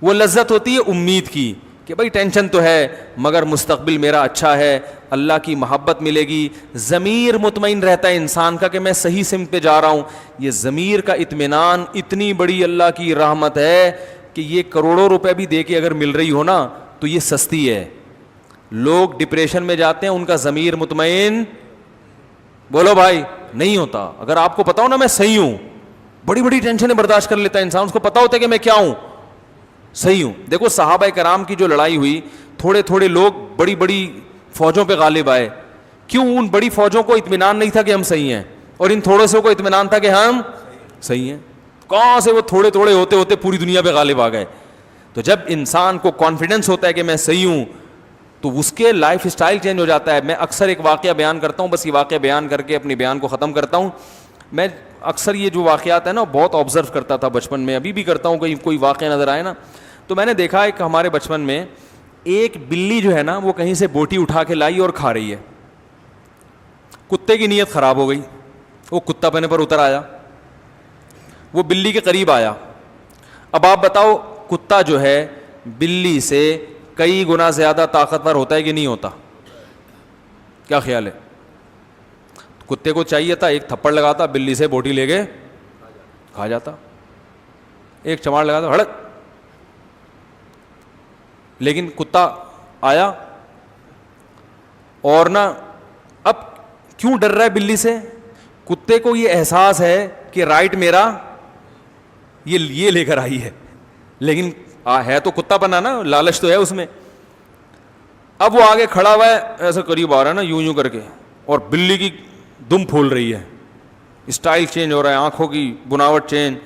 وہ لذت ہوتی ہے امید کی کہ بھائی ٹینشن تو ہے مگر مستقبل میرا اچھا ہے, اللہ کی محبت ملے گی. ضمیر مطمئن رہتا ہے انسان کا کہ میں صحیح سمت پہ جا رہا ہوں. یہ ضمیر کا اطمینان اتنی بڑی اللہ کی رحمت ہے کہ یہ کروڑوں روپے بھی دے کے اگر مل رہی ہو نا تو یہ سستی ہے. لوگ ڈپریشن میں جاتے ہیں, ان کا ضمیر مطمئن بولو بھائی نہیں ہوتا. اگر آپ کو پتا ہو نا میں صحیح ہوں, بڑی بڑی ٹینشنیں برداشت کر لیتا ہے انسان, اس کو پتا ہوتا ہے کہ میں کیا ہوں, صحیح ہوں. دیکھو صحابہ کرام کی جو لڑائی ہوئی, تھوڑے تھوڑے لوگ بڑی بڑی فوجوں پہ غالب آئے. کیوں؟ ان بڑی فوجوں کو اطمینان نہیں تھا کہ ہم صحیح ہیں, اور ان تھوڑے سے کو اطمینان تھا کہ ہم صحیح ہیں. کہاں سے وہ تھوڑے تھوڑے ہوتے ہوتے پوری دنیا پہ غالب آ گئے. تو جب انسان کو کانفیڈنس ہوتا ہے کہ میں صحیح ہوں تو اس کے لائف اسٹائل چینج ہو جاتا ہے. میں اکثر ایک واقعہ بیان کرتا ہوں, بس یہ واقعہ بیان کر کے اپنی بیان کو ختم کرتا ہوں. میں اکثر یہ جو واقعات ہیں نا بہت آبزرو کرتا تھا بچپن میں, ابھی بھی کرتا ہوں. کہیں کوئی واقعہ نظر آئے نا تو میں نے دیکھا ہے کہ ہمارے بچپن میں ایک بلی جو ہے نا وہ کہیں سے بوٹی اٹھا کے لائی اور کھا رہی ہے. کتے کی نیت خراب ہو گئی, وہ کتا پنے پر اتر آیا, وہ بلی کے قریب آیا. اب آپ بتاؤ کتا جو ہے بلی سے کئی گنا زیادہ طاقتور ہوتا ہے کہ نہیں ہوتا؟ کیا خیال ہے؟ کتے کو چاہیے تھا ایک تھپڑ لگاتا, بلی سے بوٹی لے کے کھا جاتا, ایک چماڑ لگاتا ہڑک. لیکن کتا آیا اور نا اب کیوں ڈر رہا ہے بلی سے؟ کتے کو یہ احساس ہے کہ رائٹ میرا یہ لے کر آئی ہے, لیکن ہے تو کتا بنا نا, لالچ تو ہے اس میں. اب وہ آگے کھڑا ہوا ہے, ایسے قریب آ رہا ہے نا یوں یوں کر کے, اور بلی کی دم پھول رہی ہے, اسٹائل چینج ہو رہا ہے, آنکھوں کی بناوٹ چینج,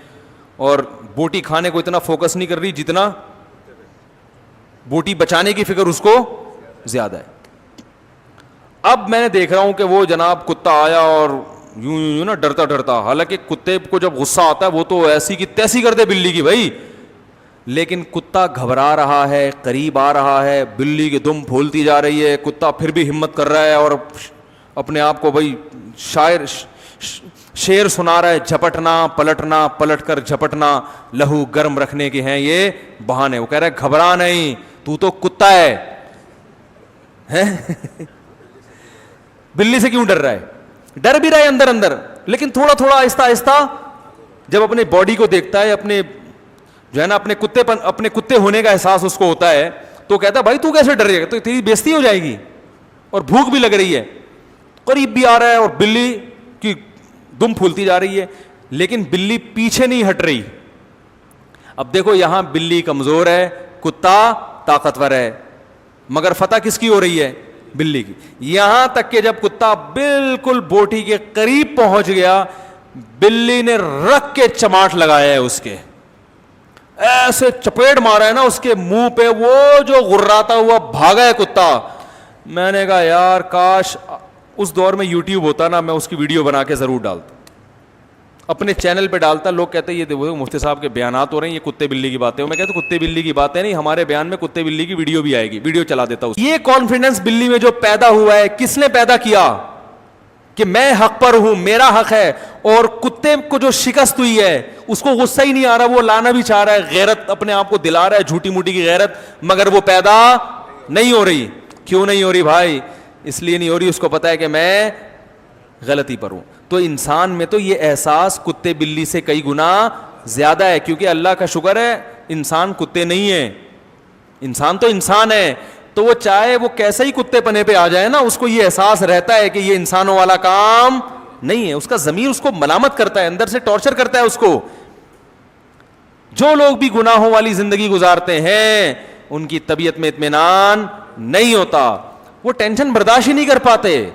اور بوٹی کھانے کو اتنا فوکس نہیں کر رہی جتنا بوٹی بچانے کی فکر اس کو زیادہ ہے. اب میں نے دیکھ رہا ہوں کہ وہ جناب کتا آیا اور یوں یوں نا ڈرتا ڈرتا, حالانکہ کتے کو جب غصہ آتا ہے وہ تو ایسی کی تیسی کر دے بلی کی بھائی, لیکن کتا گھبرا رہا ہے, قریب آ رہا ہے, بلی کی دم پھولتی جا رہی ہے, کتا پھر بھی ہمت کر رہا ہے اور اپنے آپ کو بھائی شعر سنا رہا ہے, جھپٹنا پلٹنا پلٹ کر جھپٹنا لہو گرم رکھنے کے ہیں یہ بہانے. وہ کہہ رہا ہے گھبرا نہیں, تو کتا ہے. بلی سے کیوں ڈر رہا ہے؟ ڈر بھی رہا ہے اندر اندر, لیکن تھوڑا تھوڑا آہستہ آہستہ جب اپنے باڈی کو دیکھتا ہے, اپنے جو ہے نا اپنے کتے ہونے کا احساس اس کو ہوتا ہے, تو کہتا ہے بھائی تو کیسے ڈر گا, تو تیری بےزتی ہو جائے گی, اور بھوک بھی لگ رہی ہے. قریب بھی آ رہا ہے اور بلی کی دم پھولتی جا رہی ہے, لیکن بلی پیچھے نہیں ہٹ رہی. اب دیکھو یہاں بلی کمزور ہے, کتا طاقتور ہے, مگر فتح کس کی ہو رہی ہے؟ بلی کی. یہاں تک کہ جب کتا بالکل بوٹی کے قریب پہنچ گیا, بلی نے رکھ کے چماٹ لگایا ہے اس کے, ایسے چپیٹ مارا ہے نا اس کے منہ پہ, وہ جو غراتا ہوا بھاگا ہے کتا. میں نے کہا یار کاش اس دور میں یوٹیوب ہوتا نا, میں اس کی ویڈیو بنا کے ضرور ڈالتا, اپنے چینل پہ ڈالتا. لوگ کہتے ہیں یہ مفتی صاحب کے بیانات ہو رہے ہیں, یہ کتے بلی کی باتیں. میں کہتا ہوں کتے بلی کی باتیں نہیں, ہمارے بیان میں کتے بلی کی ویڈیو بھی آئے گی, ویڈیو چلا دیتا ہوں. یہ کانفیڈنس بلی میں جو پیدا ہوا ہے, کس نے پیدا کیا؟ کہ میں حق پر ہوں, میرا حق ہے. اور کتے کو جو شکست ہوئی ہے اس کو غصہ ہی نہیں آ رہا, وہ لانا بھی چاہ رہا ہے, غیرت اپنے آپ کو دلا رہا ہے, جھوٹی موٹی کی غیرت, مگر وہ پیدا نہیں ہو رہی. کیوں نہیں ہو رہی بھائی؟ اس لیے نہیں ہو رہی, اس کو پتا ہے کہ میں غلطی پر ہوں. تو انسان میں تو یہ احساس کتے بلی سے کئی گنا زیادہ ہے, کیونکہ اللہ کا شکر ہے انسان کتے نہیں ہے, انسان تو انسان ہے. تو وہ چاہے وہ کیسے ہی کتے پنے پہ آ جائے نا, اس کو یہ احساس رہتا ہے کہ یہ انسانوں والا کام نہیں ہے. اس کا ضمیر اس کو ملامت کرتا ہے, اندر سے ٹارچر کرتا ہے اس کو. جو لوگ بھی گناہوں والی زندگی گزارتے ہیں ان کی طبیعت میں اطمینان نہیں ہوتا, وہ ٹینشن برداشت ہی نہیں کر پاتے.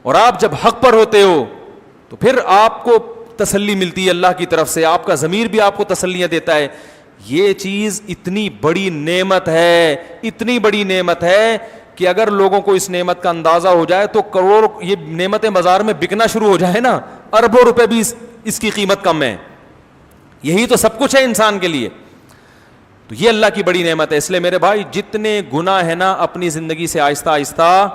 اور آپ جب حق پر ہوتے ہو تو پھر آپ کو تسلی ملتی ہے اللہ کی طرف سے, آپ کا ضمیر بھی آپ کو تسلیاں دیتا ہے. یہ چیز اتنی بڑی نعمت ہے, اتنی بڑی نعمت ہے کہ اگر لوگوں کو اس نعمت کا اندازہ ہو جائے تو کروڑ یہ نعمتیں بازار میں بکنا شروع ہو جائے نا, اربوں روپے بھی اس کی قیمت کم ہے. یہی تو سب کچھ ہے انسان کے لیے. تو یہ اللہ کی بڑی نعمت ہے. اس لیے میرے بھائی جتنے گناہ ہے نا اپنی زندگی سے آہستہ آہستہ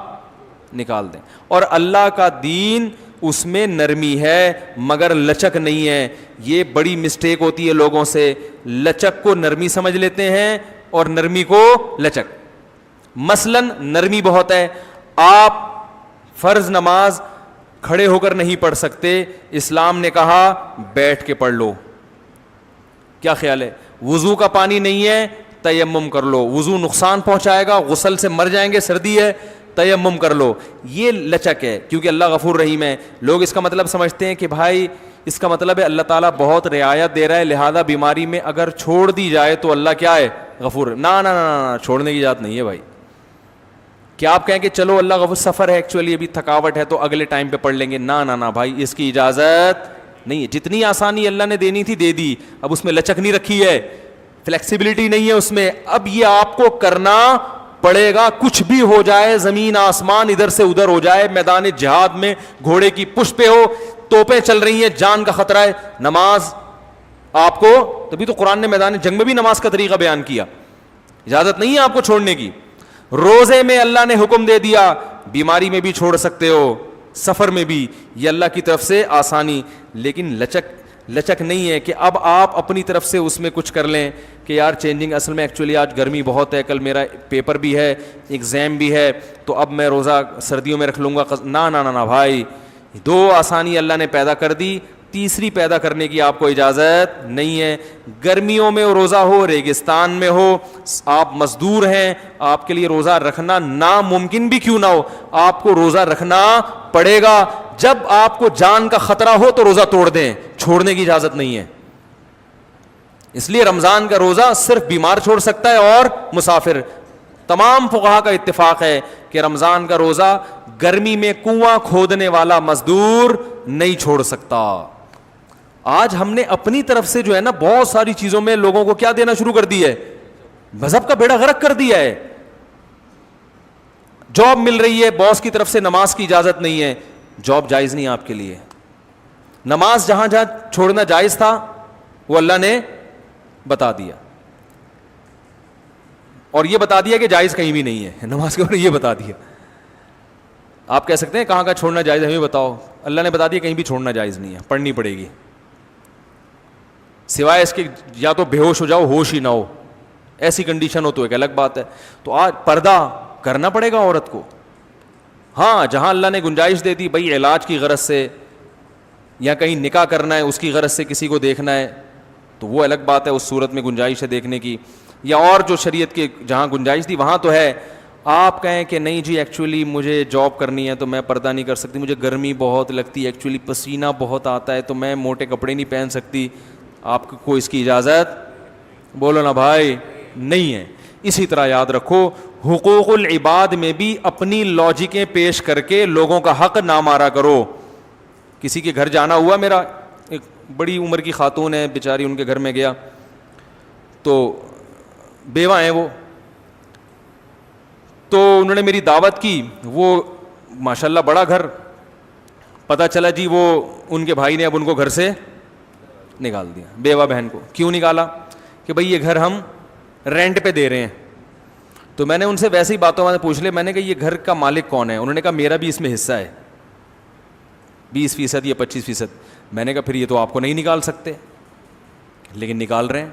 نکال دیں, اور اللہ کا دین اس میں نرمی ہے مگر لچک نہیں ہے. یہ بڑی مسٹیک ہوتی ہے لوگوں سے, لچک کو نرمی سمجھ لیتے ہیں اور نرمی کو لچک. مثلاً نرمی بہت ہے, آپ فرض نماز کھڑے ہو کر نہیں پڑھ سکتے, اسلام نے کہا بیٹھ کے پڑھ لو. کیا خیال ہے؟ وضو کا پانی نہیں ہے, تیمم کر لو. وضو نقصان پہنچائے گا, غسل سے مر جائیں گے, سردی ہے, تیمم کر لو. یہ لچک ہے, کیونکہ اللہ غفور رحیم ہے. لوگ اس کا مطلب سمجھتے ہیں کہ بھائی اس کا مطلب ہے اللہ تعالیٰ بہت رعایت دے رہا ہے, لہذا بیماری میں اگر چھوڑ دی جائے تو اللہ کیا ہے؟ غفور. نا نا نا, چھوڑنے کی بات نہیں ہے بھائی. کیا آپ کہیں کہ چلو اللہ غفور, سفر ہے ایکچولی, ابھی تھکاوٹ ہے تو اگلے ٹائم پہ پڑھ لیں گے. نا نا نا بھائی, اس کی اجازت نہیں ہے. جتنی آسانی اللہ نے دینی تھی دے دی, اب اس میں لچک نہیں رکھی ہے, فلیکسیبلٹی نہیں ہے اس میں. اب یہ آپ کو کرنا پڑے گا, کچھ بھی ہو جائے, زمین آسمان ادھر سے ادھر ہو جائے, میدان جہاد میں گھوڑے کی پشت پہ ہو, توپیں چل رہی ہیں, جان کا خطرہ ہے, نماز آپ کو, تبھی تو قرآن نے میدان جنگ میں بھی نماز کا طریقہ بیان کیا. اجازت نہیں ہے آپ کو چھوڑنے کی. روزے میں اللہ نے حکم دے دیا, بیماری میں بھی چھوڑ سکتے ہو, سفر میں بھی, یہ اللہ کی طرف سے آسانی. لیکن لچک نہیں ہے کہ اب آپ اپنی طرف سے اس میں کچھ کر لیں کہ یار چینجنگ, اصل میں ایکچولی آج گرمی بہت ہے, کل میرا پیپر بھی ہے, ایگزام بھی ہے, تو اب میں روزہ سردیوں میں رکھ لوں گا. نا نا نا بھائی, دو آسانی اللہ نے پیدا کر دی, تیسری پیدا کرنے کی آپ کو اجازت نہیں ہے. گرمیوں میں روزہ ہو, ریگستان میں ہو, آپ مزدور ہیں, آپ کے لیے روزہ رکھنا ناممکن بھی کیوں نہ ہو, آپ کو روزہ رکھنا پڑے گا. جب آپ کو جان کا خطرہ ہو تو روزہ توڑ دیں, چھوڑنے کی اجازت نہیں ہے. اس لیے رمضان کا روزہ صرف بیمار چھوڑ سکتا ہے اور مسافر. تمام فقہا کا اتفاق ہے کہ رمضان کا روزہ گرمی میں کنواں کھودنے والا مزدور نہیں چھوڑ سکتا. آج ہم نے اپنی طرف سے جو ہے نا بہت ساری چیزوں میں لوگوں کو کیا دینا شروع کر دیا ہے, مذہب کا بیڑا غرق کر دیا ہے. جاب مل رہی ہے, باس کی طرف سے نماز کی اجازت نہیں ہے, جاب جائز نہیں آپ کے لیے. نماز جہاں جہاں چھوڑنا جائز تھا وہ اللہ نے بتا دیا, اور یہ بتا دیا کہ جائز کہیں بھی نہیں ہے نماز کے اوپر, یہ بتا دیا. آپ کہہ سکتے ہیں کہاں کہاں چھوڑنا جائز ہے, ہمیں بتاؤ. اللہ نے بتا دیا کہیں بھی چھوڑنا جائز نہیں ہے, پڑھنی پڑے گی, سوائے اس کے یا تو بے ہوش ہو جاؤ, ہوش ہی نہ ہو, ایسی کنڈیشن ہو تو ایک الگ بات ہے. تو آج پردہ کرنا پڑے گا عورت کو. ہاں جہاں اللہ نے گنجائش دے دی, بھائی علاج کی غرض سے یا کہیں نکاح کرنا ہے اس کی غرض سے کسی کو دیکھنا ہے, تو وہ الگ بات ہے, اس صورت میں گنجائش ہے دیکھنے کی. یا اور جو شریعت کے جہاں گنجائش تھی وہاں تو ہے. آپ کہیں کہ نہیں جی ایکچولی مجھے جاب کرنی ہے تو میں پردہ نہیں کر سکتی, مجھے گرمی بہت لگتی ہے, ایکچولی پسینہ بہت آتا ہے تو میں موٹے کپڑے نہیں پہن سکتی, آپ کو اس کی اجازت, بولو نا بھائی, نہیں ہے. اسی طرح یاد رکھو, حقوق العباد میں بھی اپنی لاجکیں پیش کر کے لوگوں کا حق نہ مارا کرو. کسی کے گھر جانا ہوا, میرا ایک بڑی عمر کی خاتون ہے بیچاری, ان کے گھر میں گیا تو بیوہ ہیں وہ, تو انہوں نے میری دعوت کی. وہ ماشاءاللہ بڑا گھر, پتہ چلا جی وہ ان کے بھائی نے اب ان کو گھر سے نکال دیا, بیوہ بہن کو. کیوں نکالا؟ کہ بھئی یہ گھر ہم رینٹ پہ دے رہے ہیں. تو میں نے ان سے ویسے ہی باتوں میں پوچھ لے, میں نے کہا یہ گھر کا مالک کون ہے؟ انہوں نے کہا میرا بھی اس میں حصہ ہے 20% یا 25%. میں نے کہا پھر یہ تو آپ کو نہیں نکال سکتے, لیکن نکال رہے ہیں.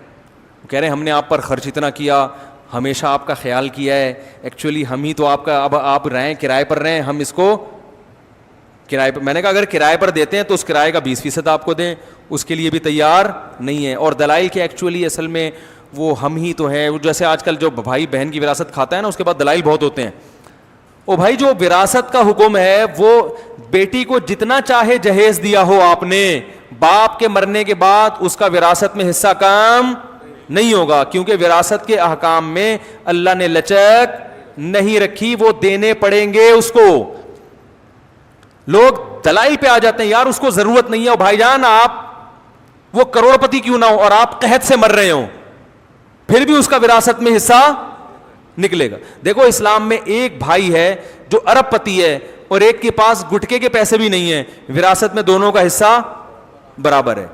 کہہ رہے ہیں ہم نے آپ پر خرچ اتنا کیا, ہمیشہ آپ کا خیال کیا ہے, ایکچولی ہم ہی تو آپ کا, اب آپ رہیں کرائے پر رہیں, ہم اس کو کرائے پر. میں نے کہا اگر کرائے پر دیتے ہیں تو اس کرائے کا 20% آپ کو دیں, اس کے لیے بھی تیار نہیں ہے. اور دلائل کے ایکچولی اصل میں وہ ہم ہی تو ہیں, جیسے آج کل جو بھائی بہن کی وراثت کھاتا ہے نا, اس کے بعد دلائل بہت ہوتے ہیں. او بھائی جو وراثت کا حکم ہے وہ بیٹی کو جتنا چاہے جہیز دیا ہو آپ نے, باپ کے مرنے کے بعد اس کا وراثت میں حصہ کم نہیں ہوگا, کیونکہ وراثت کے احکام میں اللہ نے لچک نہیں رکھی, وہ دینے پڑیں گے اس کو. لوگ دلائل پہ آ جاتے ہیں, یار اس کو ضرورت نہیں ہے. بھائی جان آپ وہ کروڑ پتی کیوں نہ ہو اور آپ قحط سے مر رہے ہوں, پھر بھی اس کا وراثت میں حصہ نکلے گا. دیکھو اسلام میں ایک بھائی ہے جو ارب پتی ہے اور ایک کے پاس گٹکے کے پیسے بھی نہیں ہیں, وراثت میں دونوں کا حصہ برابر ہے.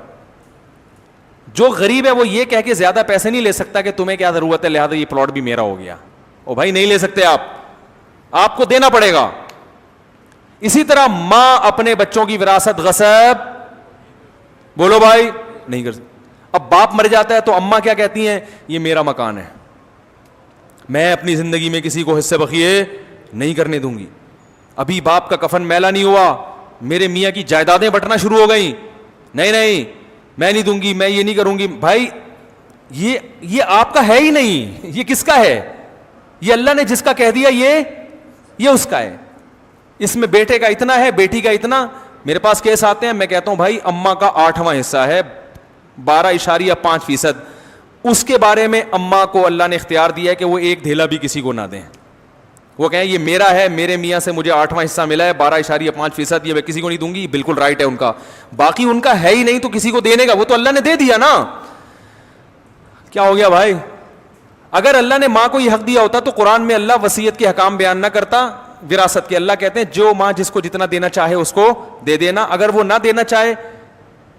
جو غریب ہے وہ یہ کہہ کے زیادہ پیسے نہیں لے سکتا کہ تمہیں کیا ضرورت ہے لہذا یہ پلاٹ بھی میرا ہو گیا. او بھائی نہیں لے سکتے آپ کو دینا پڑے گا. اسی طرح ماں اپنے بچوں کی وراثت غصب بولو بھائی نہیں کر سکتی. اب باپ مر جاتا ہے تو اماں کیا کہتی ہیں, یہ میرا مکان ہے, میں اپنی زندگی میں کسی کو حصے بخیے نہیں کرنے دوں گی. ابھی باپ کا کفن میلا نہیں ہوا, میرے میاں کی جائیدادیں بٹنا شروع ہو گئیں, نہیں میں نہیں دوں گی, میں یہ نہیں کروں گی. بھائی یہ آپ کا ہے ہی نہیں, یہ کس کا ہے؟ یہ اللہ نے جس کا کہہ دیا یہ اس کا ہے. اس میں بیٹے کا اتنا ہے, بیٹی کا اتنا. میرے پاس کیس آتے ہیں, میں کہتا ہوں بھائی اماں کا 8واں حصہ ہے 12.5%, اس کے بارے میں اماں کو اللہ نے اختیار دیا ہے کہ وہ ایک دھیلا بھی کسی کو نہ دیں. وہ کہیں یہ میرا ہے, میرے میاں سے مجھے 8واں حصہ ملا ہے 12.5%, یہ میں کسی کو نہیں دوں گی. بالکل رائٹ ہے ان کا, باقی ان کا ہے ہی نہیں تو کسی کو دینے کا, وہ تو اللہ نے دے دیا نا. کیا ہو گیا بھائی؟ اگر اللہ نے ماں کو یہ حق دیا ہوتا تو قرآن میں اللہ وصیت کے حکام بیان نہ کرتا وراثت کے. اللہ کہتے ہیں جو ماں جس کو جتنا دینا چاہے اس کو دے دینا, اگر وہ نہ دینا چاہے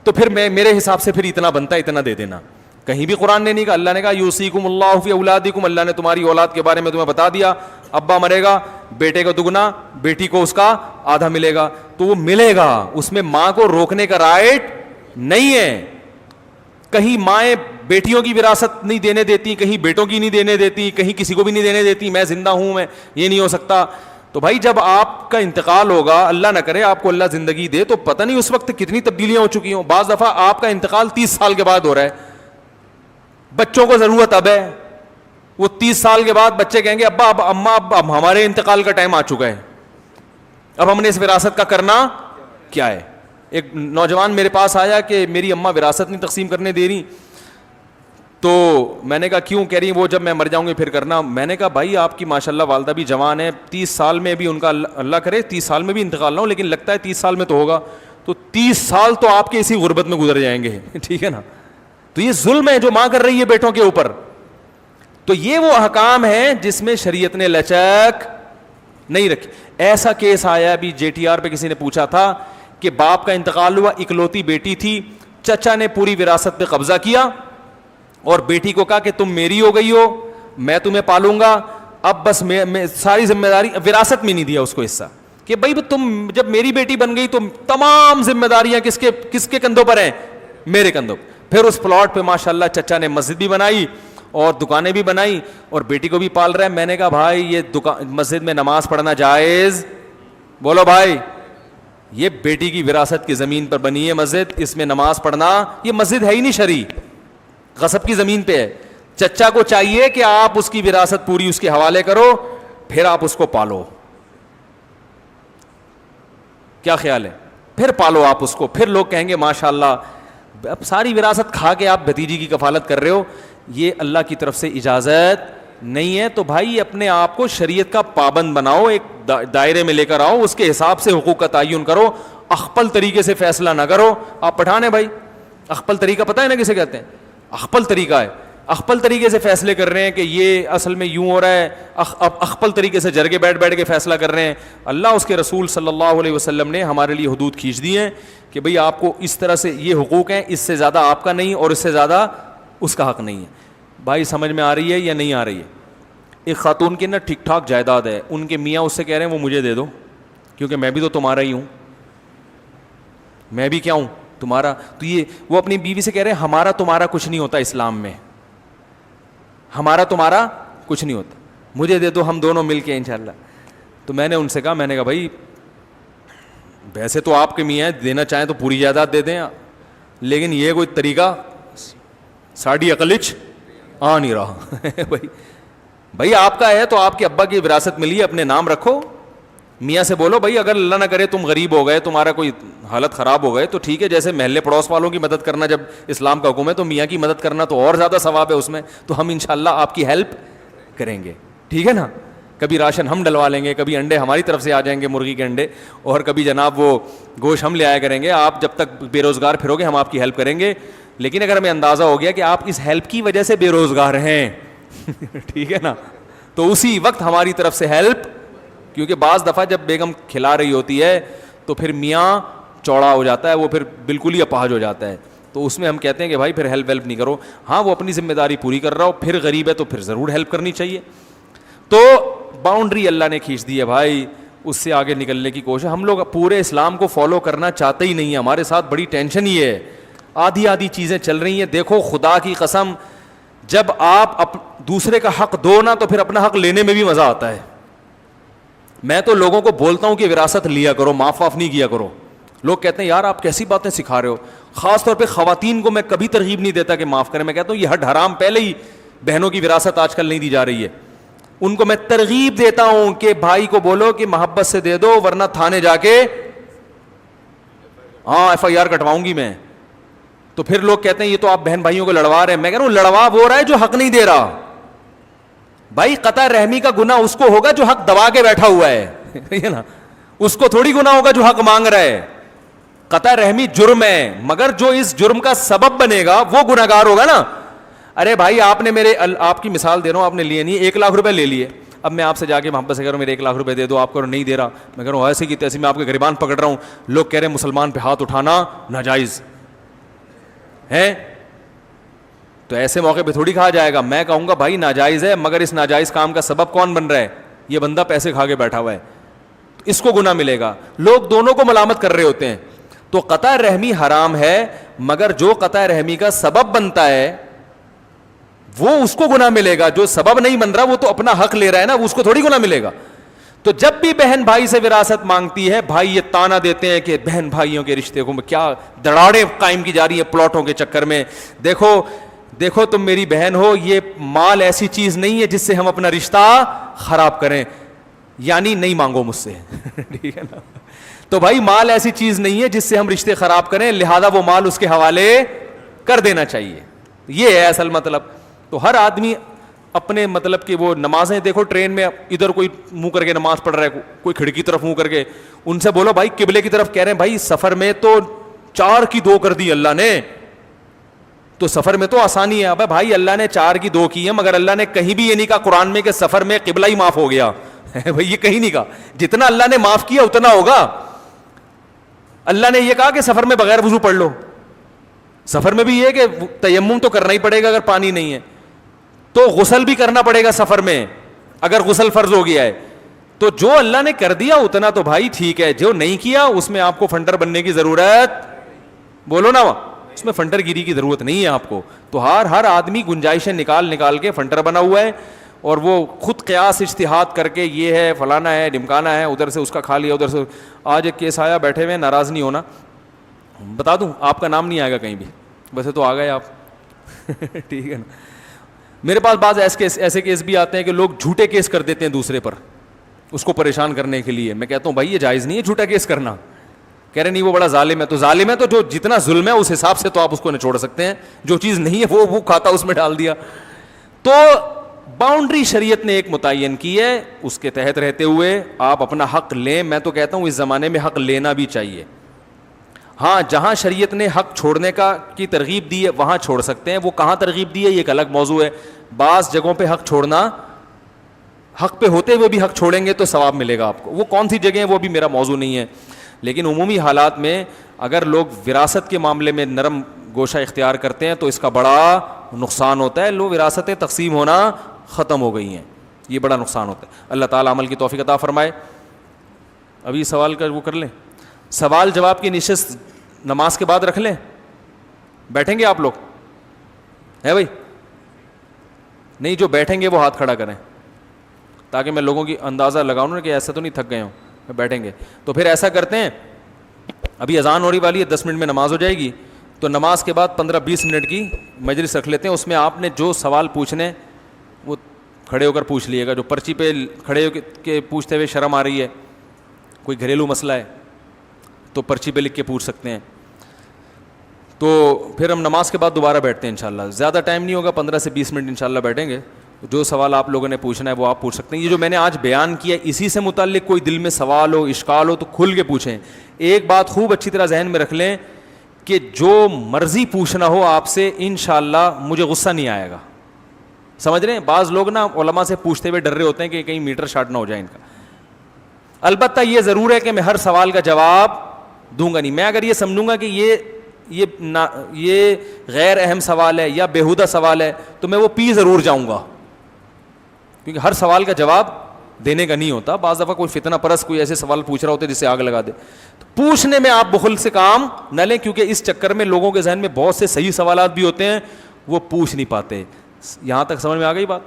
تو پھر میرے حساب سے پھر اتنا بنتا ہے اتنا دے دینا. کہیں بھی قرآن نے نہیں کہا. اللہ نے کہا یوصیکم اللہ فی اولادکم, اللہ نے تمہاری اولاد کے بارے میں تمہیں بتا دیا, ابا مرے گا بیٹے کو دگنا, بیٹی کو اس کا آدھا ملے گا. تو وہ ملے گا, اس میں ماں کو روکنے کا رائٹ نہیں ہے. کہیں مائیں بیٹیوں کی وراثت نہیں دینے دیتی, کہیں بیٹوں کی نہیں دینے دیتی, کہیں کسی کو بھی نہیں دینے دیتی, میں زندہ ہوں, میں یہ نہیں ہو سکتا. تو بھائی جب آپ کا انتقال ہوگا, اللہ نہ کرے آپ کو اللہ زندگی دے, تو پتہ نہیں اس وقت کتنی تبدیلیاں ہو چکی ہوں. بعض دفعہ آپ کا انتقال 30 سال کے بعد ہو رہا ہے, بچوں کو ضرورت اب ہے, وہ 30 سال کے بعد بچے کہیں گے ابا اب اماں اب ہمارے انتقال کا ٹائم آ چکا ہے, اب ہم نے اس وراثت کا کرنا کیا ہے. ایک نوجوان میرے پاس آیا کہ میری اماں وراثت نہیں تقسیم کرنے دے رہی, تو میں نے کہا کیوں؟ کہہ رہی وہ جب میں مر جاؤں گی پھر کرنا. میں نے کہا بھائی آپ کی ماشاءاللہ والدہ بھی جوان ہے, 30 سال میں بھی ان کا اللہ کرے 30 سال میں بھی انتقال نہ ہو, لیکن لگتا ہے 30 سال میں تو ہوگا, تو 30 سال تو آپ کے اسی غربت میں گزر جائیں گے, ٹھیک ہے نا. تو یہ ظلم ہے جو ماں کر رہی ہے بیٹوں کے اوپر. تو یہ وہ احکام ہیں جس میں شریعت نے لچک نہیں رکھی. ایسا کیس آیا ابھی JTR پہ, کسی نے پوچھا تھا کہ باپ کا انتقال ہوا, اکلوتی بیٹی تھی, چچا نے پوری وراثت پہ قبضہ کیا اور بیٹی کو کہا کہ تم میری ہو گئی ہو, میں تمہیں پالوں گا, اب بس میں ساری ذمہ داری. وراثت میں نہیں دیا اس کو حصہ کہ بھائی تم جب میری بیٹی بن گئی تو تمام ذمہ داریاں کس کے کندھوں پر ہیں؟ میرے کندھوں. پھر اس پلاٹ پہ ماشاءاللہ چچا نے مسجد بھی بنائی اور دکانیں بھی بنائی اور بیٹی کو بھی پال رہا ہے. میں نے کہا بھائی یہ مسجد میں نماز پڑھنا جائز؟ بولو بھائی, یہ بیٹی کی وراثت کی زمین پر بنی ہے مسجد, اس میں نماز پڑھنا, یہ مسجد ہے ہی نہیں شرعی, غصب کی زمین پہ ہے. چچا کو چاہیے کہ آپ اس کی وراثت پوری اس کے حوالے کرو, پھر آپ اس کو پالو. کیا خیال ہے؟ پھر پالو آپ اس کو, پھر لوگ کہیں گے ماشاءاللہ. اب ساری وراثت کھا کے آپ بھتیجی کی کفالت کر رہے ہو, یہ اللہ کی طرف سے اجازت نہیں ہے. تو بھائی اپنے آپ کو شریعت کا پابند بناؤ, ایک دائرے میں لے کر آؤ, اس کے حساب سے حقوق کا تعین کرو, اخپل طریقے سے فیصلہ نہ کرو. آپ پٹھان ہیں بھائی, اخپل طریقہ پتہ ہے نا کسے کہتے ہیں؟ اخپل طریقہ ہے. اخپل طریقے سے فیصلے کر رہے ہیں کہ یہ اصل میں یوں ہو رہا ہے, اخپل طریقے سے جرگے بیٹھ کے فیصلہ کر رہے ہیں. اللہ اس کے رسول صلی اللہ علیہ وسلم نے ہمارے لیے حدود کھینچ دی ہیں کہ بھئی آپ کو اس طرح سے یہ حقوق ہیں, اس سے زیادہ آپ کا نہیں اور اس سے زیادہ اس کا حق نہیں ہے. بھائی سمجھ میں آ رہی ہے یا نہیں آ رہی ہے؟ ایک خاتون کی نا ٹھیک ٹھاک جائیداد ہے, ان کے میاں اس سے کہہ رہے ہیں وہ مجھے دے دو کیونکہ میں بھی تو تمہارا ہی ہوں, میں بھی کیا ہوں تمہارا. تو یہ وہ اپنی بیوی سے کہہ رہے ہیں ہمارا تمہارا کچھ نہیں ہوتا اسلام میں, ہمارا تمہارا کچھ نہیں ہوتا, مجھے دے دو ہم دونوں مل کے انشاءاللہ. تو میں نے ان سے کہا, میں نے کہا بھائی ویسے تو آپ کے میاں دینا چاہیں تو پوری جائیداد دے دیں, لیکن یہ کوئی طریقہ ساڑھی عقلچ آ نہیں رہا. بھائی آپ کا ہے تو آپ کے ابا کی وراثت ملی ہے, اپنے نام رکھو. میاں سے بولو بھائی اگر اللہ نہ کرے تم غریب ہو گئے, تمہارا کوئی حالت خراب ہو گئے تو ٹھیک ہے, جیسے محلے پڑوس والوں کی مدد کرنا جب اسلام کا حکم ہے تو میاں کی مدد کرنا تو اور زیادہ ثواب ہے اس میں, تو ہم انشاءاللہ آپ کی ہیلپ کریں گے, ٹھیک ہے نا. کبھی راشن ہم ڈلوا لیں گے, کبھی انڈے ہماری طرف سے آ جائیں گے, مرغی کے انڈے, اور کبھی جناب وہ گوشت ہم لے آیا کریں گے. آپ جب تک بے روزگار پھرو گے ہم آپ کی ہیلپ کریں گے, لیکن اگر ہمیں اندازہ ہو گیا کہ آپ اس ہیلپ کی وجہ سے بے روزگار ہیں ٹھیک ہے نا, تو اسی وقت ہماری طرف سے ہیلپ. کیونکہ بعض دفعہ جب بیگم کھلا رہی ہوتی ہے تو پھر میاں چوڑا ہو جاتا ہے, وہ پھر بالکل ہی اپاہج ہو جاتا ہے, تو اس میں ہم کہتے ہیں کہ بھائی پھر ہیلپ ویلپ نہیں کرو. ہاں وہ اپنی ذمہ داری پوری کر رہا ہو, پھر غریب ہے تو پھر ضرور ہیلپ کرنی چاہیے. تو باؤنڈری اللہ نے کھینچ دی ہے بھائی, اس سے آگے نکلنے کی کوشش. ہم لوگ پورے اسلام کو فالو کرنا چاہتے ہی نہیں ہیں. ہمارے ساتھ بڑی ٹینشن یہ ہے, آدھی آدھی چیزیں چل رہی ہیں. دیکھو خدا کی قسم, جب آپ دوسرے کا حق دو نا تو پھر اپنا حق لینے میں بھی مزہ آتا ہے. میں تو لوگوں کو بولتا ہوں کہ وراثت لیا کرو, معاف واف نہیں کیا کرو. لوگ کہتے ہیں یار آپ کیسی باتیں سکھا رہے ہو. خاص طور پہ خواتین کو میں کبھی ترغیب نہیں دیتا کہ معاف کریں. میں کہتا ہوں یہ حد حرام پہلے ہی بہنوں کی وراثت آج کل نہیں دی جا رہی ہے. ان کو میں ترغیب دیتا ہوں کہ بھائی کو بولو کہ محبت سے دے دو, ورنہ تھانے جا کے ایف آئی آر کٹواؤں گی میں. تو پھر لوگ کہتے ہیں یہ تو آپ بہن بھائیوں کو لڑوا رہے ہیں. میں کہہ رہا ہوں لڑوا وہ رہا ہے جو حق نہیں دے رہا. بھائی قطع رحمی کا گناہ اس کو ہوگا جو حق دبا کے بیٹھا ہوا ہے نا, اس کو تھوڑی گناہ ہوگا جو حق مانگ رہا ہے. قطع رحمی جرم ہے, مگر جو اس جرم کا سبب بنے گا وہ گناہگار ہوگا نا. ارے بھائی آپ نے آپ کی مثال دے رہا ہوں, آپ نے لیے نہیں, 1 لاکھ روپے لے لیے. اب میں آپ سے جا کے محبت سے کہہ رہا ہوں میرے 1 لاکھ روپے دے دو, آپ کو نہیں دے رہا. میں کہہ رہا ہوں ایسے کی تیسے میں آپ کے گریبان پکڑ رہا ہوں. لوگ کہہ رہے ہیں مسلمان پہ ہاتھ اٹھانا ناجائز ہے. تو ایسے موقع پہ تھوڑی کہا جائے گا. میں کہوں گا بھائی ناجائز ہے, مگر اس ناجائز کام کا سبب کون بن رہا ہے؟ یہ بندہ پیسے کھا کے بیٹھا ہوا ہے, اس کو گناہ ملے گا. لوگ دونوں کو ملامت کر رہے ہوتے ہیں. تو قطع رحمی حرام ہے, مگر جو قطع رحمی کا سبب بنتا ہے وہ اس کو گناہ ملے گا. جو سبب نہیں بن رہا وہ تو اپنا حق لے رہا ہے نا, اس کو تھوڑی گناہ ملے گا. تو جب بھی بہن بھائی سے وراثت مانگتی ہے, بھائی یہ تانا دیتے ہیں کہ بہن بھائیوں کے رشتے کو کیا دراڑیں قائم کی جا رہی ہیں پلاٹوں کے چکر میں. دیکھو تم میری بہن ہو, یہ مال ایسی چیز نہیں ہے جس سے ہم اپنا رشتہ خراب کریں, یعنی نہیں مانگو مجھ سے ٹھیک ہے نا. تو بھائی مال ایسی چیز نہیں ہے جس سے ہم رشتے خراب کریں, لہذا وہ مال اس کے حوالے کر دینا چاہیے. یہ ہے اصل مطلب. تو ہر آدمی اپنے مطلب کہ وہ نمازیں دیکھو ٹرین میں ادھر کوئی منہ کر کے نماز پڑھ رہا ہے, کوئی کھڑکی طرف منہ کر کے. ان سے بولو بھائی قبلے کی طرف کہہ رہے ہیں, بھائی سفر میں تو 4 کی 2 کر دی اللہ نے, تو سفر میں تو آسانی ہے. ابے بھائی اللہ نے 4 کی 2 کی ہے, مگر اللہ نے کہیں بھی یہ نہیں کہا قرآن میں کہ سفر میں قبلہ ہی معاف ہو گیا بھائی یہ کہیں نہیں کہا. جتنا اللہ نے معاف کیا اتنا ہوگا. اللہ نے یہ کہا کہ سفر میں بغیر وضو پڑھ لو. سفر میں بھی یہ کہ تیمم تو کرنا ہی پڑے گا اگر پانی نہیں ہے, تو غسل بھی کرنا پڑے گا سفر میں اگر غسل فرض ہو گیا ہے. تو جو اللہ نے کر دیا اتنا تو بھائی ٹھیک ہے, جو نہیں کیا اس میں آپ کو فنٹر بننے کی ضرورت, بولو نا, اس میں فنٹر گیری کی ضرورت نہیں ہے آپ کو. تو ہر آدمی گنجائشیں نکال کے فنٹر بنا ہوا ہے, اور وہ خود قیاس اجتہاد کر کے یہ ہے فلانا ہے ڈمکانا ہے, ادھر سے اس کا کھا لیا ادھر سے. آج ایک کیس آیا, بیٹھے ہوئے, ناراض نہیں ہونا, بتا دوں آپ کا نام نہیں آئے گا کہیں بھی, ویسے تو آ گئے آپ ٹھیک ہے نا. میرے پاس بعض ایسے کیس بھی آتے ہیں کہ لوگ جھوٹے کیس کر دیتے ہیں دوسرے پر اس کو پریشان کرنے کے لیے. میں کہتا ہوں بھائی یہ جائز نہیں ہے جھوٹا کیس کرنا. کہہ رہے نہیں وہ بڑا ظالم ہے. تو ظالم ہے تو جو جتنا ظلم ہے اس حساب سے تو آپ اس کو نچوڑ سکتے ہیں, جو چیز نہیں ہے وہ کھاتا اس میں ڈال دیا. تو باؤنڈری شریعت نے ایک متعین کی ہے, اس کے تحت رہتے ہوئے آپ اپنا حق لیں. میں تو کہتا ہوں اس زمانے میں حق لینا بھی چاہیے. ہاں جہاں شریعت نے حق چھوڑنے کی ترغیب دی ہے وہاں چھوڑ سکتے ہیں. وہ کہاں ترغیب دی ہے یہ ایک الگ موضوع ہے. بعض جگہوں پہ حق چھوڑنا, حق پہ ہوتے ہوئے بھی حق چھوڑیں گے تو ثواب ملے گا آپ کو. وہ کون سی جگہ ہیں وہ بھی میرا موضوع نہیں ہے, لیکن عمومی حالات میں اگر لوگ وراثت کے معاملے میں نرم گوشہ اختیار کرتے ہیں تو اس کا بڑا نقصان ہوتا ہے. لوگ وراثتیں تقسیم ہونا ختم ہو گئی ہیں, یہ بڑا نقصان ہوتا ہے. اللہ تعالیٰ عمل کی توفیق عطا فرمائے. ابھی سوال کا وہ کر لیں, سوال جواب کی نشست نماز کے بعد رکھ لیں. بیٹھیں گے آپ لوگ ہے بھائی؟ نہیں, جو بیٹھیں گے وہ ہاتھ کھڑا کریں تاکہ میں لوگوں کی اندازہ لگاؤں نا کہ ایسا تو نہیں تھک گئے ہوں. بیٹھیں گے تو پھر ایسا کرتے ہیں, ابھی اذان ہونے والی ہے, 10 منٹ میں نماز ہو جائے گی, تو نماز کے بعد 15-20 منٹ کی مجلس رکھ لیتے ہیں. اس میں آپ نے جو سوال پوچھنے وہ کھڑے ہو کر پوچھ لیے گا. جو پرچی پہ کھڑے ہو کے پوچھتے ہوئے شرم آ رہی ہے, کوئی گھریلو مسئلہ ہے تو پرچی پہ لکھ کے پوچھ سکتے ہیں. تو پھر ہم نماز کے بعد دوبارہ بیٹھتے ہیں انشاءاللہ. زیادہ ٹائم نہیں ہوگا, 15 سے 20 منٹ انشاءاللہ بیٹھیں گے. جو سوال آپ لوگوں نے پوچھنا ہے وہ آپ پوچھ سکتے ہیں. یہ جو میں نے آج بیان کیا اسی سے متعلق کوئی دل میں سوال ہو اشکال ہو تو کھل کے پوچھیں. ایک بات خوب اچھی طرح ذہن میں رکھ لیں کہ جو مرضی پوچھنا ہو آپ سے انشاءاللہ مجھے غصہ نہیں آئے گا. سمجھ رہے ہیں؟ بعض لوگ نا علماء سے پوچھتے ہوئے ڈر رہے ہوتے ہیں کہ کہیں میٹر شارٹ نہ ہو جائے ان کا. البتہ یہ ضرور ہے کہ میں ہر سوال کا جواب دوں گا نہیں. میں اگر یہ سمجھوں گا کہ یہ غیر اہم سوال ہے یا بیہودہ سوال ہے تو میں وہ پی ضرور جاؤں گا, کیونکہ ہر سوال کا جواب دینے کا نہیں ہوتا. بعض دفعہ کوئی فتنہ پرست کوئی ایسے سوال پوچھ رہا ہوتا ہے جس سے آگ لگا دے. پوچھنے میں آپ بخل سے کام نہ لیں, کیونکہ اس چکر میں لوگوں کے ذہن میں بہت سے صحیح سوالات بھی ہوتے ہیں, وہ پوچھ نہیں پاتے. یہاں تک سمجھ میں آ گئی بات؟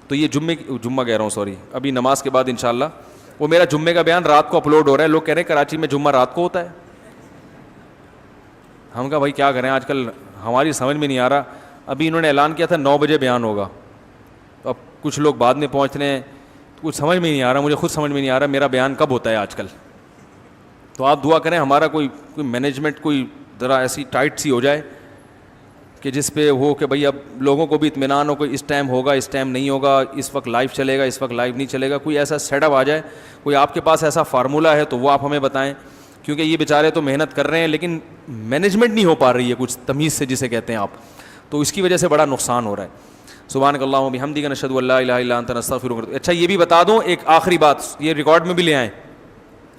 تو یہ جمعہ کہہ رہا ہوں سوری, ابھی نماز کے بعد انشاءاللہ وہ میرا جمعے کا بیان رات کو اپلوڈ ہو رہا ہے. لوگ کہہ رہے ہیں کراچی میں جمعہ رات کو ہوتا ہے. ہم کہا بھائی کیا کریں, آج کل ہماری سمجھ میں نہیں آ رہا. ابھی انہوں نے اعلان کیا تھا 9 بجے بیان ہوگا, اب کچھ لوگ بعد میں پہنچ رہے ہیں, کچھ سمجھ میں نہیں آ رہا, مجھے خود سمجھ میں نہیں آ رہا میرا بیان کب ہوتا ہے آج کل. تو آپ دعا کریں ہمارا کوئی مینجمنٹ کوئی ذرا ایسی ٹائٹ سی ہو جائے کہ جس پہ ہو کہ بھائی اب لوگوں کو بھی اطمینان ہو کہ اس ٹائم ہوگا, اس ٹائم نہیں ہوگا, اس وقت لائیو چلے گا, اس وقت لائیو نہیں چلے گا. کوئی ایسا سیٹ اپ آ جائے, کوئی آپ کے پاس ایسا فارمولہ ہے تو وہ آپ ہمیں بتائیں, کیونکہ یہ بیچارے تو محنت کر رہے ہیں لیکن مینجمنٹ نہیں ہو پا رہی ہے کچھ تمیز سے جسے کہتے ہیں آپ, تو اس کی وجہ سے بڑا نقصان ہو رہا ہے. سبحانک اللہم و بحمدک نشہد ان لا الہ الا انت نستغفرک. اچھا یہ بھی بتا دوں ایک آخری بات, یہ ریکارڈ میں بھی لے آئیں,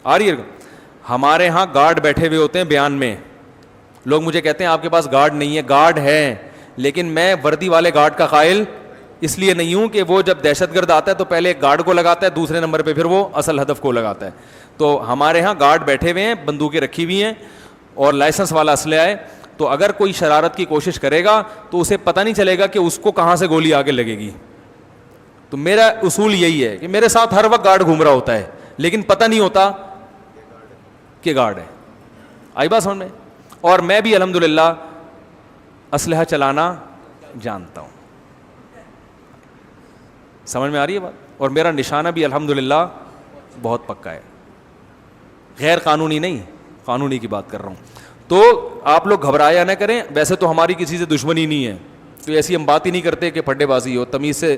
آ رہی ہے. ہمارے ہاں گارڈ بیٹھے ہوئے ہوتے ہیں بیان میں. لوگ مجھے کہتے ہیں آپ کے پاس گارڈ نہیں ہے. گارڈ ہے, لیکن میں وردی والے گارڈ کا قائل اس لیے نہیں ہوں کہ وہ جب دہشت گرد آتا ہے تو پہلے ایک گارڈ کو لگاتا ہے, دوسرے نمبر پہ پھر وہ اصل ہدف کو لگاتا ہے. تو ہمارے ہاں گارڈ بیٹھے ہوئے ہیں, بندوقیں رکھی ہوئی ہیں اور لائسنس والا اسلحہ ہے. تو اگر کوئی شرارت کی کوشش کرے گا تو اسے پتہ نہیں چلے گا کہ اس کو کہاں سے گولی آگے لگے گی. تو میرا اصول یہی ہے کہ میرے ساتھ ہر وقت گارڈ گھوم رہا ہوتا ہے لیکن پتہ نہیں ہوتا کہ گارڈ ہے. آئی بات سمجھ میں؟ اور میں بھی الحمدللہ اسلحہ چلانا جانتا ہوں. سمجھ میں آ رہی ہے بات؟ اور میرا نشانہ بھی الحمدللہ بہت پکا ہے, غیر قانونی نہیں, قانونی کی بات کر رہا ہوں. تو آپ لوگ گھبرایا نہ کریں. ویسے تو ہماری کسی سے دشمنی نہیں ہے, تو ایسی ہم بات ہی نہیں کرتے کہ پھڈے بازی ہو, تمیز سے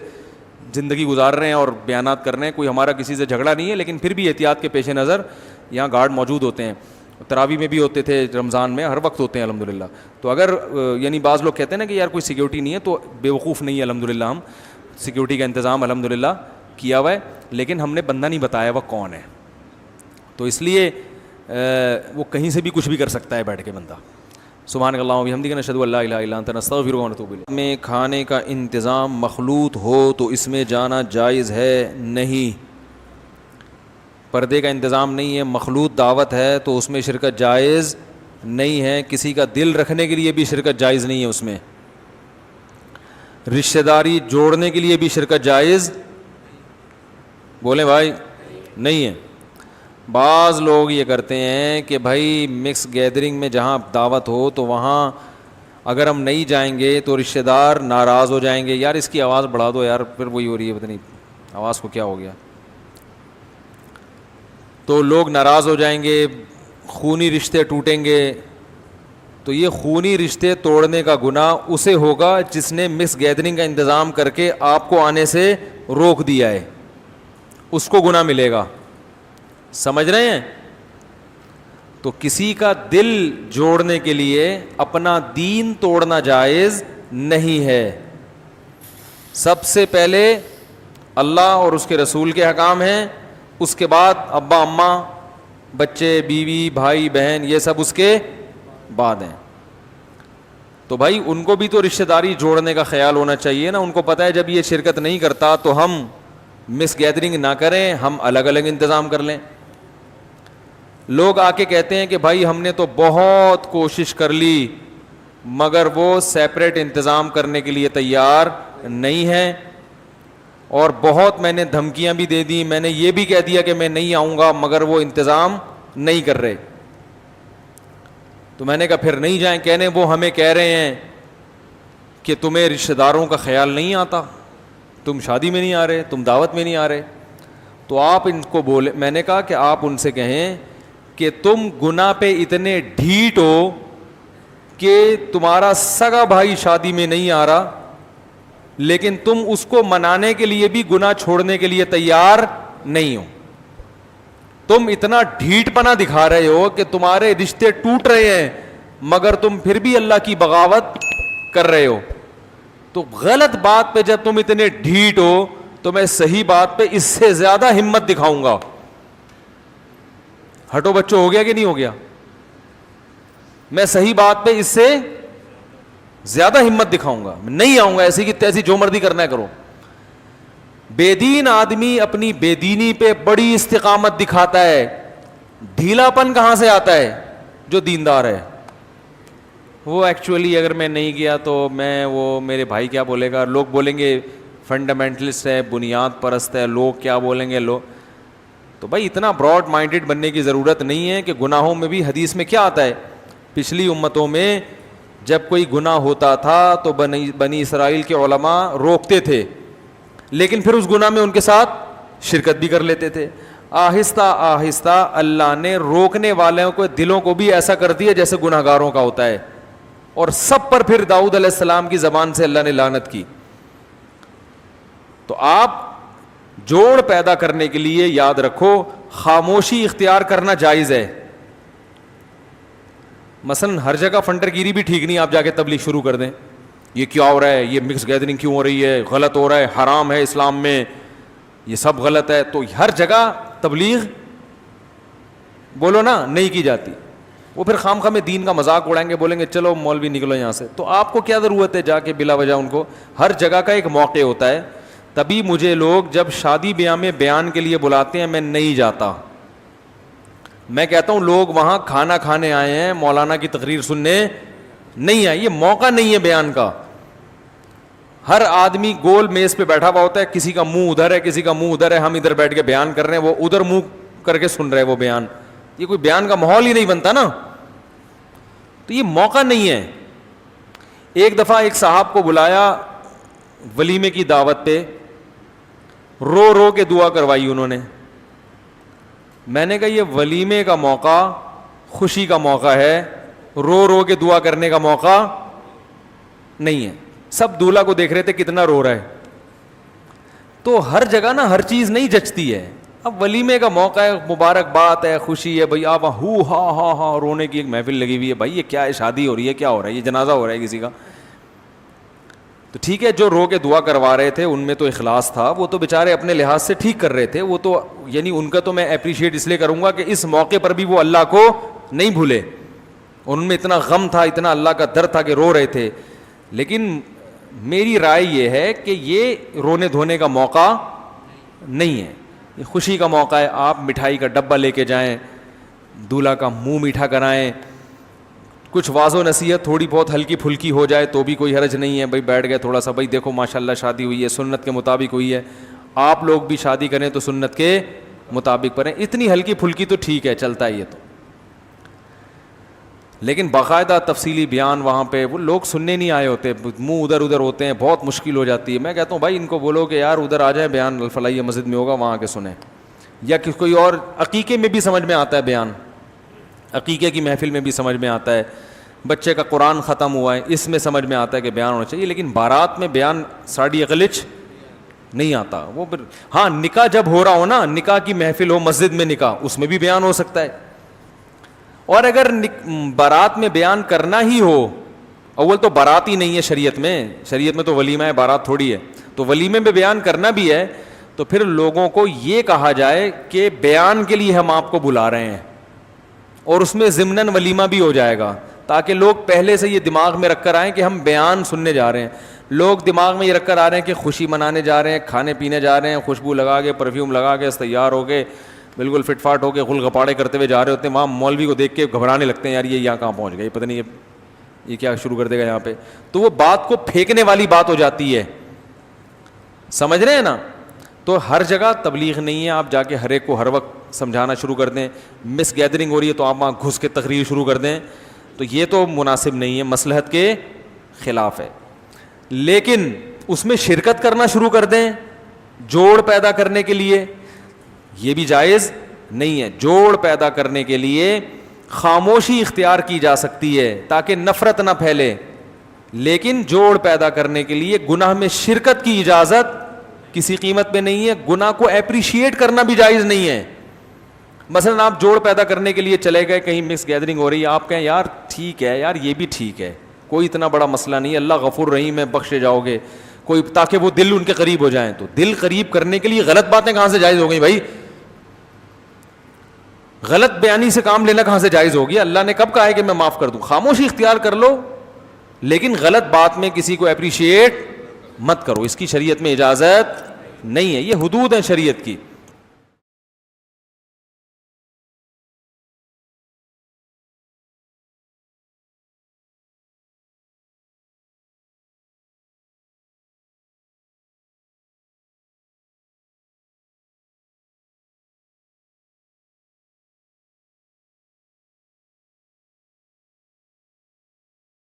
زندگی گزار رہے ہیں اور بیانات کر رہے ہیں. کوئی ہمارا کسی سے جھگڑا نہیں ہے, لیکن پھر بھی احتیاط کے پیش نظر یہاں گارڈ موجود ہوتے ہیں. تراویح میں بھی ہوتے تھے, رمضان میں, ہر وقت ہوتے ہیں الحمدللہ. تو اگر یعنی بعض لوگ کہتے ہیں نا کہ یار کوئی سیکیورٹی نہیں ہے, تو بیوقوف نہیں ہے الحمدللہ. ہم سیکیورٹی کا انتظام الحمدللہ کیا ہوا ہے, لیکن ہم نے بندہ نہیں بتایا وہ کون ہے. تو اس لیے وہ کہیں سے بھی کچھ بھی کر سکتا ہے بیٹھ کے بندہ. سبحانک اللہم و بحمدک نشہد ان لا الہ الا انت نستغفرک و نتوب الیک. میں کھانے کا انتظام مخلوط ہو تو اس میں جانا جائز ہے؟ نہیں, پردے کا انتظام نہیں ہے, مخلوط دعوت ہے تو اس میں شرکت جائز نہیں ہے. کسی کا دل رکھنے کے لیے بھی شرکت جائز نہیں ہے اس میں. رشتہ داری جوڑنے کے لیے بھی شرکت جائز, بولیں بھائی, نہیں ہے. بعض لوگ یہ کرتے ہیں کہ بھائی مکس گیدرنگ میں جہاں دعوت ہو تو وہاں اگر ہم نہیں جائیں گے تو رشتہ دار ناراض ہو جائیں گے. یار اس کی آواز بڑھا دو یار, پھر وہی ہو رہی ہے, پتہ نہیں آواز کو کیا ہو گیا. تو لوگ ناراض ہو جائیں گے, خونی رشتے ٹوٹیں گے. تو یہ خونی رشتے توڑنے کا گناہ اسے ہوگا جس نے مکس گیدرنگ کا انتظام کر کے آپ کو آنے سے روک دیا ہے, اس کو گناہ ملے گا. سمجھ رہے ہیں؟ تو کسی کا دل جوڑنے کے لیے اپنا دین توڑنا جائز نہیں ہے. سب سے پہلے اللہ اور اس کے رسول کے احکام ہیں, اس کے بعد ابا اماں, بچے, بیوی, بھائی, بہن, یہ سب اس کے بعد ہیں. تو بھائی ان کو بھی تو رشتہ داری جوڑنے کا خیال ہونا چاہیے نا. ان کو پتہ ہے جب یہ شرکت نہیں کرتا تو ہم مس گیدرنگ نہ کریں, ہم الگ الگ انتظام کر لیں. لوگ آ کے کہتے ہیں کہ بھائی ہم نے تو بہت کوشش کر لی مگر وہ سیپریٹ انتظام کرنے کے لیے تیار نہیں ہے, اور بہت میں نے دھمکیاں بھی دے دی, میں نے یہ بھی کہہ دیا کہ میں نہیں آؤں گا, مگر وہ انتظام نہیں کر رہے. تو میں نے کہا پھر نہیں جائیں. کہنے وہ ہمیں کہہ رہے ہیں کہ تمہیں رشتہ داروں کا خیال نہیں آتا, تم شادی میں نہیں آ رہے, تم دعوت میں نہیں آ رہے. تو آپ ان کو بولے, میں نے کہا کہ آپ ان سے کہیں کہ تم گناہ پہ اتنے ڈھیٹ ہو کہ تمہارا سگا بھائی شادی میں نہیں آ رہا, لیکن تم اس کو منانے کے لیے بھی گناہ چھوڑنے کے لیے تیار نہیں ہو. تم اتنا ڈھیٹ پنا دکھا رہے ہو کہ تمہارے رشتے ٹوٹ رہے ہیں مگر تم پھر بھی اللہ کی بغاوت کر رہے ہو. تو غلط بات پہ جب تم اتنے ڈھیٹ ہو تو میں صحیح بات پہ اس سے زیادہ ہمت دکھاؤں گا. ہٹو بچوں, ہو گیا کہ نہیں ہو گیا؟ میں صحیح بات پہ اس سے زیادہ ہمت دکھاؤں گا, نہیں آؤں گا ایسی کی تیسی جو مرضی کرنا ہے کرو. بے دین آدمی اپنی بے دینی پہ بڑی استقامت دکھاتا ہے, ڈھیلا پن کہاں سے آتا ہے؟ جو دیندار ہے وہ ایکچولی اگر میں نہیں گیا تو میں وہ میرے بھائی کیا بولے گا, لوگ بولیں گے فنڈامنٹلسٹ ہے, بنیاد پرست ہے, لوگ کیا بولیں گے. تو بھائی اتنا براڈ مائنڈڈ بننے کی ضرورت نہیں ہے کہ گناہوں میں بھی حدیث میں کیا آتا ہے, پچھلی امتوں میں جب کوئی گناہ ہوتا تھا تو بنی اسرائیل کے علماء روکتے تھے, لیکن پھر اس گناہ میں ان کے ساتھ شرکت بھی کر لیتے تھے. آہستہ آہستہ اللہ نے روکنے والوں کو دلوں کو بھی ایسا کر دیا جیسے گناہ گاروں کا ہوتا ہے, اور سب پر پھر داؤد علیہ السلام کی زبان سے اللہ نے لعنت کی. تو آپ جوڑ پیدا کرنے کے لیے یاد رکھو خاموشی اختیار کرنا جائز ہے. مثلا ہر جگہ فنٹر گیری بھی ٹھیک نہیں, آپ جا کے تبلیغ شروع کر دیں, یہ کیا ہو رہا ہے, یہ مکس گیدرنگ کیوں ہو رہی ہے, غلط ہو رہا ہے, حرام ہے اسلام میں, یہ سب غلط ہے. تو ہر جگہ تبلیغ بولو نا نہیں کی جاتی. وہ پھر خام خواہ میں دین کا مذاق اڑائیں گے, بولیں گے چلو مولوی نکلو یہاں سے. تو آپ کو کیا ضرورت ہے جا کے بلا وجہ ان کو, ہر جگہ کا ایک موقع ہوتا ہے. تبھی مجھے لوگ جب شادی بیاہ میں بیان کے لیے بلاتے ہیں میں نہیں جاتا. میں کہتا ہوں لوگ وہاں کھانا کھانے آئے ہیں, مولانا کی تقریر سننے نہیں آئے, یہ موقع نہیں ہے بیان کا. ہر آدمی گول میز پہ بیٹھا ہوا ہوتا ہے, کسی کا منہ ادھر ہے, کسی کا منہ ادھر ہے, ہم ادھر بیٹھ کے بیان کر رہے ہیں, وہ ادھر منہ کر کے سن رہے وہ بیان. یہ کوئی بیان کا ماحول ہی نہیں بنتا نا, تو یہ موقع نہیں ہے. ایک دفعہ ایک صاحب کو بلایا ولیمے کی دعوت پہ, رو رو کے دعا کروائی انہوں نے. میں نے کہا یہ ولیمے کا موقع خوشی کا موقع ہے, رو رو کے دعا کرنے کا موقع نہیں ہے. سب دولہا کو دیکھ رہے تھے کتنا رو رہا ہے. تو ہر جگہ نا ہر چیز نہیں جچتی ہے. اب ولیمے کا موقع ہے, مبارک بات ہے, خوشی ہے, بھائی آپ ہو ہا ہا ہا رونے کی ایک محفل لگی ہوئی ہے. بھائی یہ کیا ہے, شادی ہو رہی ہے, کیا ہو رہا ہے, یہ جنازہ ہو رہا ہے کسی کا. تو ٹھیک ہے, جو رو کے دعا کروا رہے تھے ان میں تو اخلاص تھا, وہ تو بیچارے اپنے لحاظ سے ٹھیک کر رہے تھے. وہ تو یعنی ان کا تو میں اپریشیٹ اس لیے کروں گا کہ اس موقع پر بھی وہ اللہ کو نہیں بھولے. ان میں اتنا غم تھا, اتنا اللہ کا درد تھا کہ رو رہے تھے. لیکن میری رائے یہ ہے کہ یہ رونے دھونے کا موقع نہیں ہے, یہ خوشی کا موقع ہے. آپ مٹھائی کا ڈبہ لے کے جائیں, دولہا کا منہ میٹھا کرائیں, کچھ واض و نصیحت تھوڑی بہت ہلکی پھلکی ہو جائے تو بھی کوئی حرج نہیں ہے. بھائی بیٹھ گئے تھوڑا سا, بھائی دیکھو ماشاءاللہ شادی ہوئی ہے, سنت کے مطابق ہوئی ہے, آپ لوگ بھی شادی کریں تو سنت کے مطابق کریں. اتنی ہلکی پھلکی تو ٹھیک ہے, چلتا ہے یہ تو. لیکن باقاعدہ تفصیلی بیان وہاں پہ وہ لوگ سننے نہیں آئے ہوتے, منہ ادھر ادھر ہوتے ہیں, بہت مشکل ہو جاتی ہے. میں کہتا ہوں بھائی ان کو بولو کہ یار ادھر آ جائیں, بیان الفلاحیہ مسجد میں ہوگا وہاں کے سنیں. یا کہ کوئی اور عقیقے میں بھی سمجھ میں آتا ہے بیان, عقیقے کی محفل میں بھی سمجھ میں آتا ہے, بچے کا قرآن ختم ہوا ہے اس میں سمجھ میں آتا ہے کہ بیان ہونا چاہیے. لیکن بارات میں بیان ساڑی اقلچ نہیں آتا. وہ ہاں نکاح جب ہو رہا ہو نا, نکاح کی محفل ہو مسجد میں نکاح, اس میں بھی بیان ہو سکتا ہے. اور اگر بارات میں بیان کرنا ہی ہو, اول تو بارات ہی نہیں ہے شریعت میں تو ولیمہ ہے, بارات تھوڑی ہے. تو ولیمے میں بیان کرنا بھی ہے تو پھر لوگوں کو یہ کہا جائے کہ بیان کے لیے ہم آپ کو بلا رہے ہیں, اور اس میں ضمناً ولیمہ بھی ہو جائے گا, تاکہ لوگ پہلے سے یہ دماغ میں رکھ کر آئیں کہ ہم بیان سننے جا رہے ہیں. لوگ دماغ میں یہ رکھ کر آ رہے ہیں کہ خوشی منانے جا رہے ہیں, کھانے پینے جا رہے ہیں, خوشبو لگا کے پرفیوم لگا کے تیار ہو کے بالکل فٹ فاٹ ہو کے غل غپاڑے کرتے ہوئے جا رہے ہوتے ہیں. وہاں مولوی کو دیکھ کے گھبرانے لگتے ہیں, یار یہ یہاں کہاں پہنچ گئے, پتہ نہیں یہ کیا شروع کر دے گا یہاں پہ. تو وہ بات کو پھینکنے والی بات ہو جاتی ہے, سمجھ رہے ہیں نا. تو ہر جگہ تبلیغ نہیں ہے, آپ جا کے ہر ایک کو ہر وقت سمجھانا شروع کر دیں. مس گیدرنگ ہو رہی ہے تو آپ وہاں گھس کے تقریر شروع کر دیں, تو یہ تو مناسب نہیں ہے, مصلحت کے خلاف ہے. لیکن اس میں شرکت کرنا شروع کر دیں جوڑ پیدا کرنے کے لیے, یہ بھی جائز نہیں ہے. جوڑ پیدا کرنے کے لیے خاموشی اختیار کی جا سکتی ہے تاکہ نفرت نہ پھیلے, لیکن جوڑ پیدا کرنے کے لیے گناہ میں شرکت کی اجازت کسی قیمت پہ نہیں ہے. گناہ کو اپریشیٹ کرنا بھی جائز نہیں ہے. مثلا آپ جوڑ پیدا کرنے کے لیے چلے گئے, کہیں مکس گیدرنگ ہو رہی ہے, آپ کہیں یار ٹھیک ہے یار یہ بھی ٹھیک ہے, کوئی اتنا بڑا مسئلہ نہیں ہے, اللہ غفور رحیم ہے, بخشے جاؤ گے کوئی, تاکہ وہ دل ان کے قریب ہو جائیں. تو دل قریب کرنے کے لیے غلط باتیں کہاں سے جائز ہو گئی بھائی, غلط بیانی سے کام لینا کہاں سے جائز ہوگی. اللہ نے کب کہا ہے کہ میں معاف کر دوں. خاموشی اختیار کر لو, لیکن غلط بات میں کسی کو اپریشیٹ مت کرو, اس کی شریعت میں اجازت نہیں ہے, یہ حدود ہیں شریعت کی.